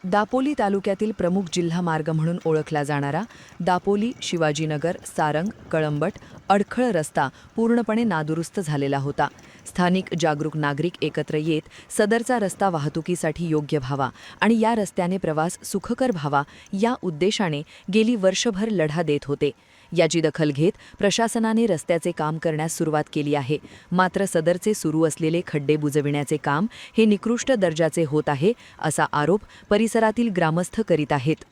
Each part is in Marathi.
दापोली तालुक्यातील प्रमुख जिल्हा मार्ग म्हणून ओळखला जाणारा दापोली, शिवाजीनगर, सारंग, कळंबट, अडखळ रस्ता पूर्णपणे नादुरुस्त झालेला होता. स्थानिक जागरूक नागरिक एकत्र येत सदरचा रस्ता वाहतुकीसाठी योग्य व्हावा आणि या रस्त्याने प्रवास सुखकर व्हावा या उद्देशाने गेली वर्षभर लढा देत होते. याची दखल घेत प्रशासनाने रस्त्याचे काम करण्यास सुरुवात केली आहे. मात्र सदरचे सुरू असलेले खड्डे बुजविण्याचे काम हे निकृष्ट दर्जाचे होत आहे, असा आरोप परिसरातील ग्रामस्थ करीत आहेत.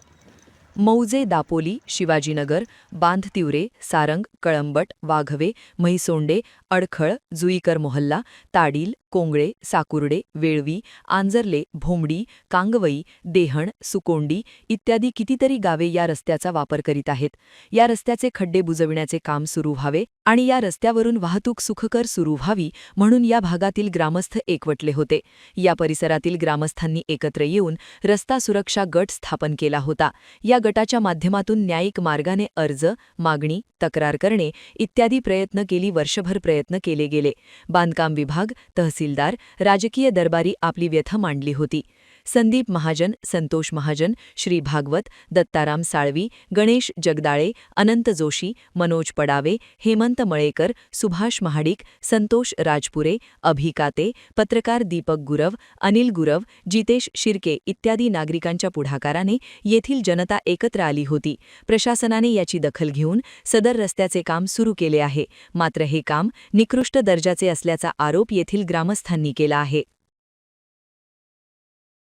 मौजे, दापोली, शिवाजीनगर, बांधतिवरे, सारंग, कळंबट, वाघवे, म्हैसोंडे, अडखळ, जुईकर मोहल्ला, ताडील, कोंगळे, साकुर्डे, वेळवी, आंजर्ले, भोमडी, कांगवई, देहण, सुकोंडी इत्यादी कितीतरी गावे या रस्त्याचा वापर करीत आहेत. या रस्त्याचे खड्डे बुजविण्याचे काम सुरू व्हावे आणि या रस्त्यावरून वाहतूक सुखकर सुरू व्हावी म्हणून या भागातील ग्रामस्थ एकवटले होते. या परिसरातील ग्रामस्थांनी एकत्र येऊन रस्ता सुरक्षा गट स्थापन केला होता. या गटाच्या माध्यमातून न्यायिक मार्गाने अर्ज, मागणी, तक्रार करणे इत्यादी वर्षभर प्रयत्न केले गेले. बांधकाम विभाग, तहसीलदार, राजकीय दरबारी आपली व्यथा मांडली होती. संदीप महाजन, संतोष महाजन, श्री भागवत, दत्ताराम साळवी, गणेश जगदाळे, अनंत जोशी, मनोज पडावे, हेमंत मळेकर, सुभाष महाडिक, संतोष राजपुरे, अभिकाते, पत्रकार दीपक गुरव, अनिल गुरव, जितेश शिर्के इत्यादी नागरिकांच्या पुढाकाराने येथील जनता एकत्र आली होती. प्रशासनाने याची दखल घेऊन सदर रस्त्याचे काम सुरू केले आहे. मात्र हे काम निकृष्ट दर्जाचे असल्याचा आरोप येथील ग्रामस्थांनी केला आहे.